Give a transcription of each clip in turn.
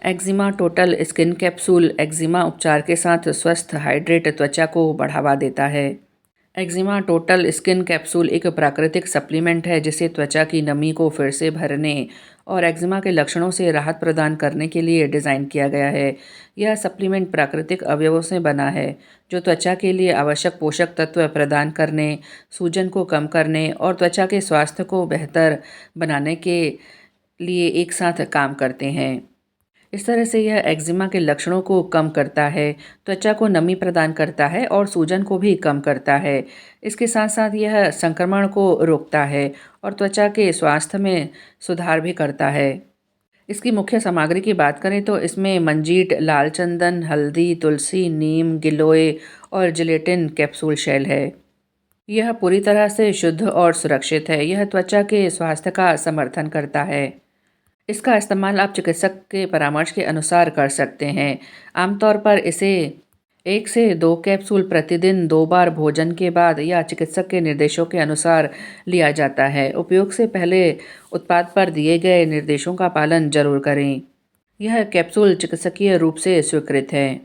Eczema total skin capsule eczema उपचार के साथ स्वस्थ हाइड्रेट त्वचा को बढ़ावा देता है। एक्जिमा टोटल स्किन कैप्सूल एक प्राकृतिक सप्लीमेंट है जिसे त्वचा की नमी को फिर से भरने और एक्जिमा के लक्षणों से राहत प्रदान करने के लिए डिज़ाइन किया गया है। यह सप्लीमेंट प्राकृतिक अवयवों से बना है जो त्वचा के लिए आवश्यक पोषक तत्व प्रदान करने, सूजन को कम करने और त्वचा के स्वास्थ्य को बेहतर बनाने के लिए एक साथ काम करते हैं। इस तरह से यह एक्जिमा के लक्षणों को कम करता है, त्वचा को नमी प्रदान करता है और सूजन को भी कम करता है। इसके साथ साथ यह संक्रमण को रोकता है और त्वचा के स्वास्थ्य में सुधार भी करता है। इसकी मुख्य सामग्री की बात करें तो इसमें मंजीट, लाल चंदन, हल्दी, तुलसी, नीम, गिलोय और जिलेटिन कैप्सूल शेल है। यह पूरी तरह से शुद्ध और सुरक्षित है। यह त्वचा के स्वास्थ्य का समर्थन करता है। इसका इस्तेमाल आप चिकित्सक के परामर्श के अनुसार कर सकते हैं। आमतौर पर इसे 1 से 2 कैप्सूल प्रतिदिन 2 बार भोजन के बाद या चिकित्सक के निर्देशों के अनुसार लिया जाता है। उपयोग से पहले उत्पाद पर दिए गए निर्देशों का पालन जरूर करें। यह कैप्सूल चिकित्सकीय रूप से स्वीकृत है।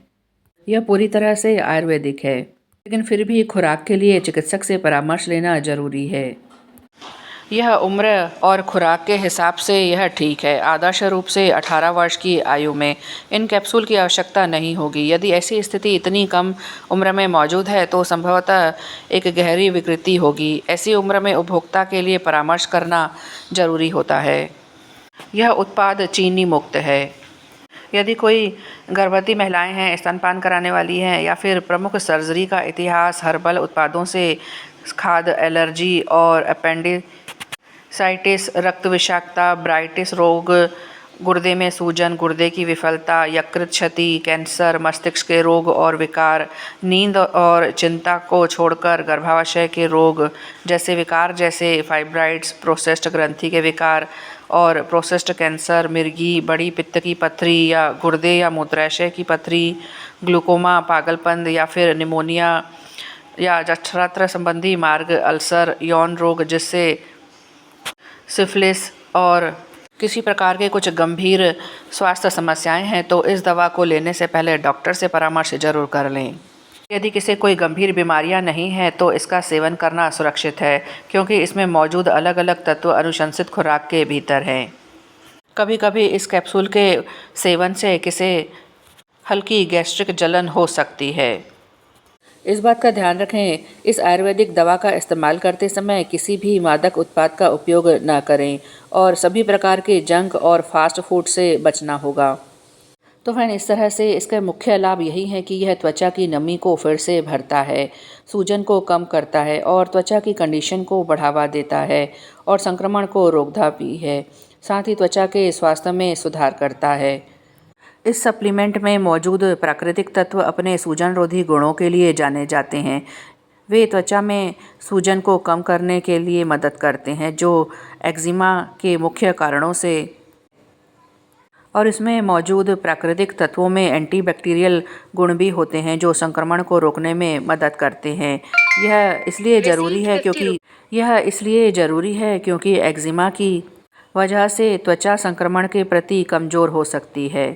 यह पूरी तरह से आयुर्वेदिक है, लेकिन फिर भी खुराक के लिए चिकित्सक से परामर्श लेना जरूरी है। यह उम्र और खुराक के हिसाब से यह ठीक है। आदर्श रूप से 18 वर्ष की आयु में इन कैप्सूल की आवश्यकता नहीं होगी। यदि ऐसी स्थिति इतनी कम उम्र में मौजूद है तो संभवतः एक गहरी विकृति होगी। ऐसी उम्र में उपभोक्ता के लिए परामर्श करना जरूरी होता है। यह उत्पाद चीनी मुक्त है। यदि कोई गर्भवती महिलाएं हैं, स्तनपान कराने वाली हैं या फिर प्रमुख सर्जरी का इतिहास, हर्बल उत्पादों से खाद्य एलर्जी और अपेंडिसाइटिस, रक्त विषाक्तता, ब्राइटिस रोग, गुर्दे में सूजन, गुर्दे की विफलता, यकृत क्षति, कैंसर, मस्तिष्क के रोग और विकार, नींद और चिंता को छोड़कर गर्भाशय के रोग जैसे विकार जैसे फाइब्राइड्स, प्रोस्टेट ग्रंथि के विकार और प्रोस्टेट कैंसर, मिर्गी, बड़ी पित्त की पथरी या गुर्दे या मूत्राशय की पथरी, ग्लूकोमा, पागलपन या फिर निमोनिया या जठरांत्र संबंधी मार्ग अल्सर, यौन रोग जिससे सिफिलिस और किसी प्रकार के कुछ गंभीर स्वास्थ्य समस्याएं हैं तो इस दवा को लेने से पहले डॉक्टर से परामर्श जरूर कर लें। यदि किसी कोई गंभीर बीमारियां नहीं हैं तो इसका सेवन करना सुरक्षित है क्योंकि इसमें मौजूद अलग अलग तत्व अनुशंसित खुराक के भीतर हैं। कभी कभी इस कैप्सूल के सेवन से किसी हल्की गैस्ट्रिक जलन हो सकती है। इस बात का ध्यान रखें, इस आयुर्वेदिक दवा का इस्तेमाल करते समय किसी भी मादक उत्पाद का उपयोग न करें और सभी प्रकार के जंक और फास्ट फूड से बचना होगा। तो फ्रेंड, इस तरह से इसका मुख्य लाभ यही है कि यह त्वचा की नमी को फिर से भरता है, सूजन को कम करता है और त्वचा की कंडीशन को बढ़ावा देता है और संक्रमण को रोकता भी है। साथ ही त्वचा के स्वास्थ्य में सुधार करता है। इस सप्लीमेंट में मौजूद प्राकृतिक तत्व अपने सूजनरोधी गुणों के लिए जाने जाते हैं। वे त्वचा में सूजन को कम करने के लिए मदद करते हैं जो एक्जिमा के मुख्य कारणों से, और इसमें मौजूद प्राकृतिक तत्वों में एंटीबैक्टीरियल गुण भी होते हैं जो संक्रमण को रोकने में मदद करते हैं। यह इसलिए ज़रूरी है क्योंकि एक्जिमा की वजह से त्वचा संक्रमण के प्रति कमज़ोर हो सकती है।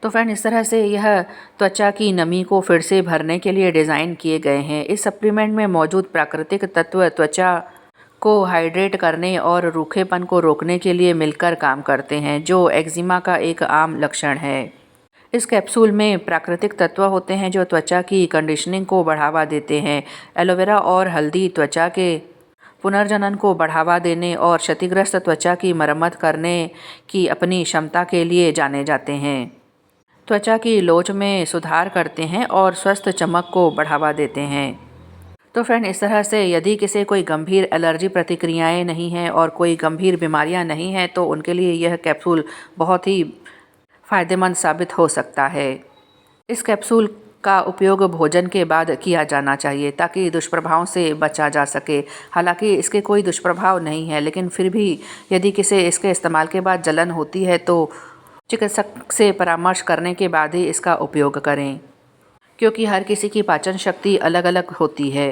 तो फ्रेंड, इस तरह से यह त्वचा की नमी को फिर से भरने के लिए डिज़ाइन किए गए हैं। इस सप्लीमेंट में मौजूद प्राकृतिक तत्व त्वचा को हाइड्रेट करने और रूखेपन को रोकने के लिए मिलकर काम करते हैं जो एक्जिमा का एक आम लक्षण है। इस कैप्सूल में प्राकृतिक तत्व होते हैं जो त्वचा की कंडीशनिंग को बढ़ावा देते हैं। एलोवेरा और हल्दी त्वचा के पुनर्जनन को बढ़ावा देने और क्षतिग्रस्त त्वचा की मरम्मत करने की अपनी क्षमता के लिए जाने जाते हैं। त्वचा की लोच में सुधार करते हैं और स्वस्थ चमक को बढ़ावा देते हैं। तो फ्रेंड, इस तरह से यदि किसी कोई गंभीर एलर्जी प्रतिक्रियाएं नहीं हैं और कोई गंभीर बीमारियां नहीं हैं तो उनके लिए यह कैप्सूल बहुत ही फ़ायदेमंद साबित हो सकता है। इस कैप्सूल का उपयोग भोजन के बाद किया जाना चाहिए ताकि दुष्प्रभावों से बचा जा सके। हालांकि इसके कोई दुष्प्रभाव नहीं है, लेकिन फिर भी यदि किसी इसके इस्तेमाल के बाद जलन होती है तो चिकित्सक से परामर्श करने के बाद ही इसका उपयोग करें क्योंकि हर किसी की पाचन शक्ति अलग अलग होती है।